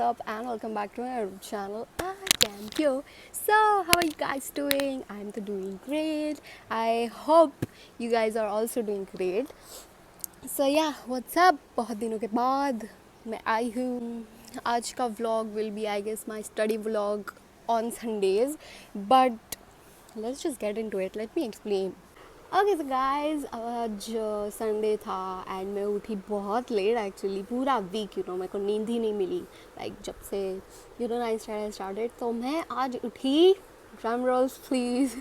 up and welcome back to my YouTube channel. I am here. So how are you guys doing? I'm doing great. I hope you guys are also doing great. So yeah, what's up? बहुत दिनों के बाद मैं आई हूँ. आज का vlog will be I guess my study vlog on Sundays, but let's just get into it. Let me explain. Okay so guys आज Sunday था एंड मैं उठी बहुत लेट एक्चुअली. पूरा वीक मेरे को नींद ही नहीं मिली जब से नाइट स्टार्टेड. तो मैं आज उठी, ड्रम रोल्स प्लीज़,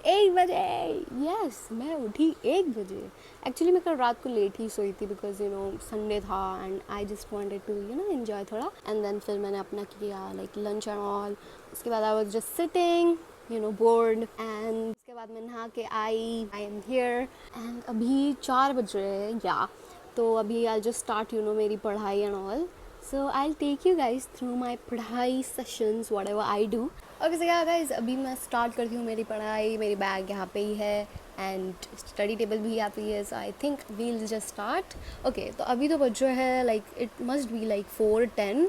1 बजे. यस, मैं उठी 1 बजे. एक्चुअली मैं कल रात को लेट ही सोई थी बिकॉज संडे था and I just wanted to enjoy थोड़ा. एंड देन फिर मैंने अपना किया लंच एंड ऑल. उसके बाद I was just sitting bored and उसके बाद मैं नहा के आई एम हियर एंड अभी 4 बज रहे हैं या. तो अभी आई जस्ट स्टार्ट मेरी पढ़ाई and all. So I take you guys through my पढ़ाई sessions whatever I do. Okay so guys अभी मैं स्टार्ट करती हूँ मेरी पढ़ाई. मेरी बैग यहाँ पे ही है एंड स्टडी टेबल भी यहाँ पे ही है. So I think we'll just start. Okay, तो अभी तो बज रहे हैं it must be 4:10.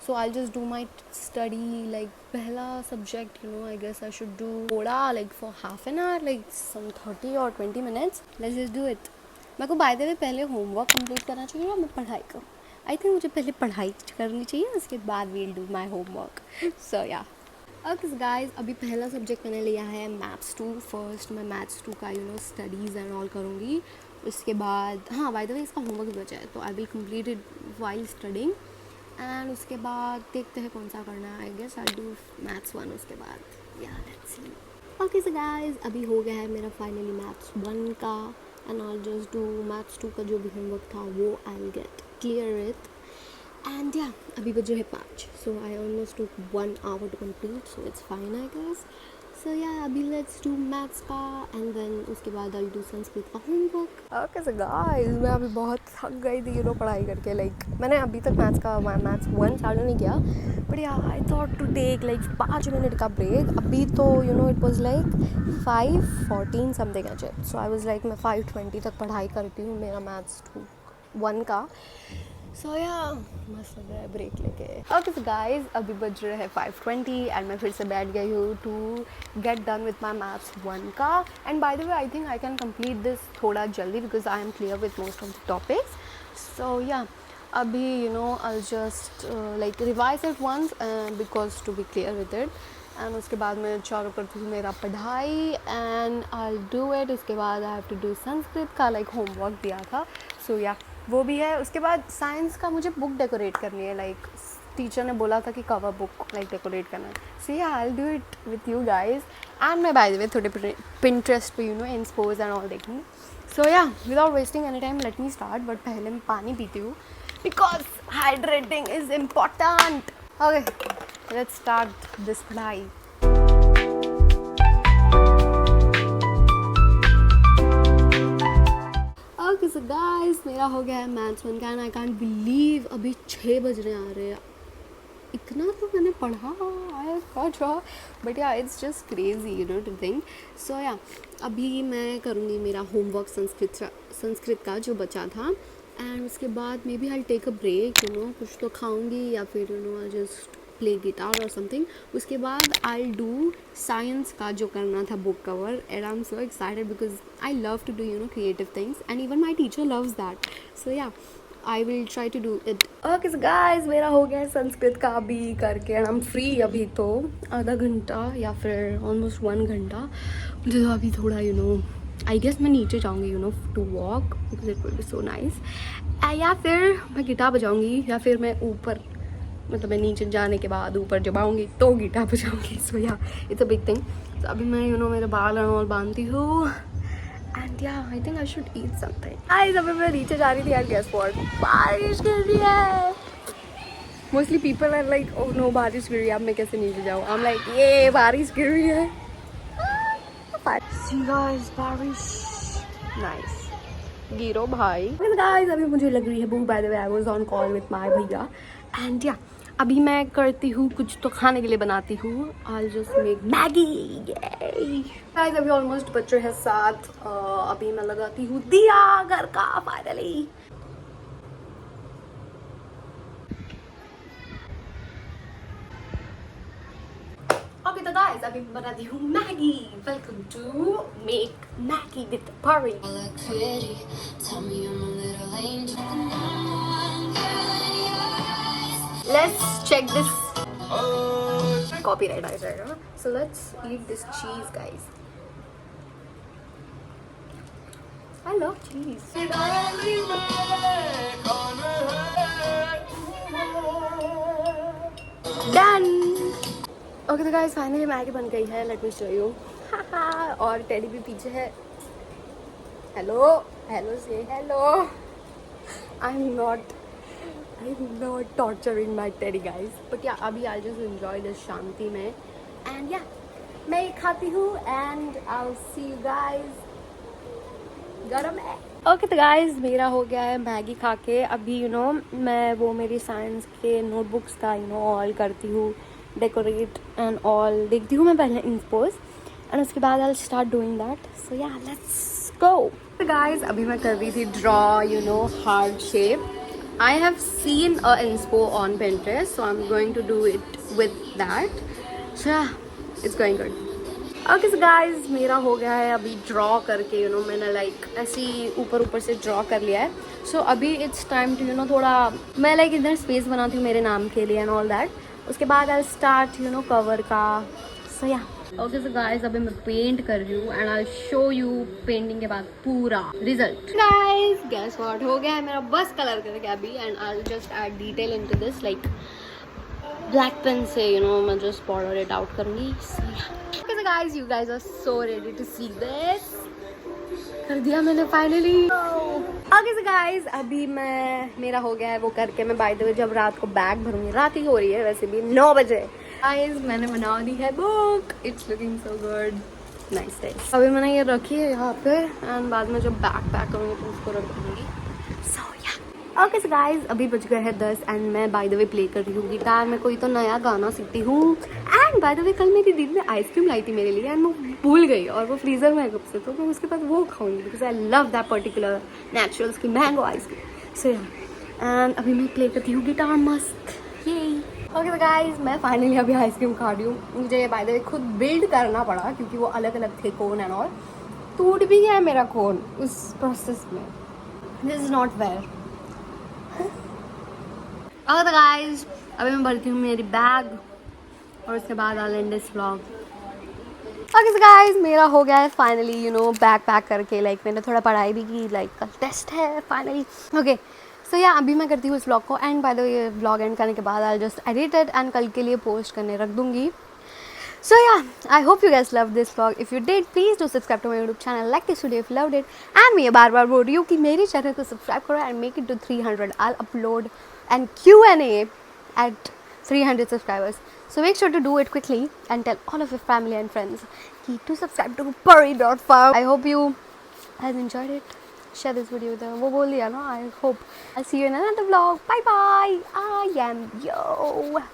So I'll just do my study पहला subject I guess I should do थोड़ा for half an hour some 30 or 20 minutes. Let's just do it. मेरे को by the way पहले homework complete करना चाहिए या मैं पढ़ाई करूँ? I think मुझे पहले पढ़ाई करनी चाहिए, उसके बाद we'll do my homework. So yeah. Okay so guys, अभी पहला subject मैंने लिया है Maths 2. First मैं Maths 2 का studies and all करूँगी. उसके बाद हाँ by the way इसका homework बचा है तो I will complete it while studying. And उसके बाद देखते हैं कौन सा करना है. I guess I do maths 1 उसके बाद. Yeah let's see. Okay so guys अभी हो गया है मेरा फाइनली मैथ्स 1 का end I just do maths 2 का जो भी होमवर्क था वो I will get clear it. And yeah अभी बजे है 5. So I almost took 1 hour to complete. So it's fine I guess. So yeah अभी लेट्स डू मैथ्स का एंड देन उसके बाद आई डू संस्कृत का होमवर्क. ओके सो गाइस मैं अभी बहुत थक गई थी पढ़ाई करके. मैंने अभी तक मैथ्स 1 चालू नहीं किया but yeah I thought to take 5 minute का ब्रेक. अभी तो it was 5:14 something as it. So I was मैं 5:20 तक पढ़ाई करती हूँ मेरा मैथ्स 1 का. सो या मस्त लग रहा है ब्रेक लेके. ओके सो गाइज अभी बज रहे हैं 5:20 एंड मैं फिर से बैठ गई हूँ to get done with my maths 1 का. And by the way I think I can complete this थोड़ा जल्दी because I am clear with most of the topics. So yeah अभी I just revise it once because to be clear with it. And उसके बाद मैं चालू करती हूँ मेरा पढ़ाई एंड आई डू इट. उसके बाद I have to do Sanskrit का होमवर्क दिया था. सो या वो भी है. उसके बाद साइंस का मुझे बुक डेकोरेट करनी है. टीचर ने बोला था कि कवर बुक डेकोरेट करना है. सो yeah I will do it with you guys. And मैं बाय द वे थोड़े पिंटरेस्ट पे इंस्पोज एंड ऑल देखूँगी. सो या without wasting any time let me start. But पहले मैं पानी पीती हूँ because hydrating is important. Okay let's start this पढ़ाई. ओके सो गाइस मेरा हो गया है मैथ्स 1 का एंड आई कांट बिलीव अभी 6 बज रहे आ रहे हैं. इतना तो मैंने पढ़ा I got raw but yeah it's just crazy to think. So yeah अभी मैं करूँगी मेरा होमवर्क संस्कृत का जो बचा था. एंड उसके बाद maybe I take a break कुछ तो खाऊंगी या फिर आई जस्ट प्ले गिटार और समथिंग. उसके बाद आई डू साइंस का जो करना था book cover and I am so excited because I love to do creative things and even my teacher loves that. So yeah I will try to do it. Okay so guys मेरा हो गया है संस्कृत का अभी करके and I M free. अभी तो आधा घंटा या फिर ऑलमोस्ट 1 घंटा. मुझे तो अभी थोड़ा आई गेस मैं नीचे जाऊँगी to walk because it will be so nice. या फिर मैं गिटार बजाऊँगी या फिर मैं ऊपर मैं नीचे जाने के बाद ऊपर जब आऊँगी तो guitar बजाऊँगी. So yeah it's a big thing. तो अभी मैं मेरे बाल एंड ऑल बांधती हूँ एंड या आई think I should eat something. Guys अभी मैं नीचे जा रही थी एंड गेस व्हाट, बारिश गिर रही है. Mostly people are oh no बारिश गिर रही है अब मैं कैसे नीचे जाऊँ. आई एम ये बारिश गिर रही है. See guys, बारिश नाइस गिरो भाई. गाइस अभी मुझे लग रही है भूख. Bye the way I was on call with my भैया एंड या अभी मैं करती हूँ कुछ तो खाने के लिए बनाती हूँ. I just make Maggi. Guys अभी ऑलमोस्ट बज रहे हैं 7. अभी मैं लगाती हूँ दिया घर का फाइनली. guys, अभी मैं बनाती हूँ Maggi. Welcome to make Maggie with Pari. Let's check this. Copyright आ जाएगा. So let's eat this cheese, guys. I love cheese. Done. Okay, तो guys फाइनली मैगी बन गई है. Let me show you. और टेडी भी पीछे है. हेलो हेलो से hello. I'm not torturing my teddy, guys. But yeah, अभी I'll just enjoy this शांति में. And yeah, मैं खाती हूँ and I'll see you guys. गरम है. ओके तो गाइज मेरा हो गया है मैगी खा के. अभी मैं वो मेरी साइंस के नोटबुक्स का ऑल करती हूँ, डेकोरेट एंड ऑल देखती हूँ मैं पहले इंस्पोज एंड उसके बाद I start doing that. So yeah let's go. Guys अभी मैं कर रही थी draw heart shape. I have seen a inspo on Pinterest, so I am going to do it with that. So yeah it's going good. Okay so guys मेरा हो गया है अभी ड्रॉ करके. मैंने लाइक ऐसे ही ऊपर से ड्रॉ कर लिया है. सो अभी इट्स टाइम टू थोड़ा मैं लाइक इधर स्पेस बनाती हूँ मेरे नाम के लिए एंड ऑल दैट. उसके बाद आई स्टार्ट कवर का. सो या ओके सो गाइज अभी मैं पेंट कर रही हूँ and I show you painting के बाद पूरा रिजल्ट. गाइज गैस व्हाट हो गया है मेरा बस कलर करके अभी and I just add detail into this like black pen से मैं जस्ट बॉर्डर इट आउट करूँगी. Okay, so guys, you guys are so ready to see this. कर दिया मैंने फाइनली. Okay, so guys, अभी मेरा हो गया है वो करके. मैं बाय द वे जब रात को बैग भरूंगी, रात ही हो रही है वैसे भी 9 बजे. Guys, मैंने बना दी है book. It's looking so good. Nice days. अभी मैंने ये रखी है यहाँ पे एंड बाद में जब बैग पैक करूँगी तो उसको रख दूँगी. So yeah. Okay so guys अभी बज गए हैं 10 एंड मैं बाय द वे प्ले कर रही हूँ गिटार में. कोई तो नया गाना सीखती हूँ. एंड बाय द वे कल मेरी दीदी ने आइसक्रीम लाई थी मेरे लिए एंड मैं भूल गई और वो फ्रीज़र में है कब से, तो मैं उसके बाद वो खाऊंगी because I love that particular naturals की मैंगो आइसक्रीम. सो एंड अभी मैं प्ले करती हूँ गिटार मस्त. यही ओके तो गाइज मैं फाइनली अभी आइसक्रीम खा रही हूँ. मुझे बाय द वे खुद बिल्ड करना पड़ा क्योंकि वो अलग अलग थे कोन एंड ऑल. टूट भी गया है मेरा कोन उस प्रोसेस में. This is not fair. तो गाइज अभी मैं भरती हूँ मेरी बैग और उसके बाद I end this vlog. Okay so guys मेरा हो गया है फाइनली बैग पैक करके. लाइक मैंने थोड़ा पढ़ाई भी की, लाइक कल टेस्ट है फाइनली. ओके सो या अभी मैं करती हूँ इस व्लॉग को and by the way vlog and करने के बाद I just edit it and कल के लिए पोस्ट करने रख दूँगी. So yeah, I hope you guys loved this vlog. If you did, please do subscribe to my YouTube channel, like this video if you loved it. And मैं बार-बार बोल रही हूँ कि मेरे चैनल को सब्सक्राइब करो and make it to 300. I'll upload an Q&A at 300 subscribers. So make sure to do it quickly and tell all of your family and friends to subscribe to Pari.farm. I hope you have enjoyed it. Share this video with them. वो बोल दिया ना. I hope I'll see you in another vlog. Bye bye. I am yo.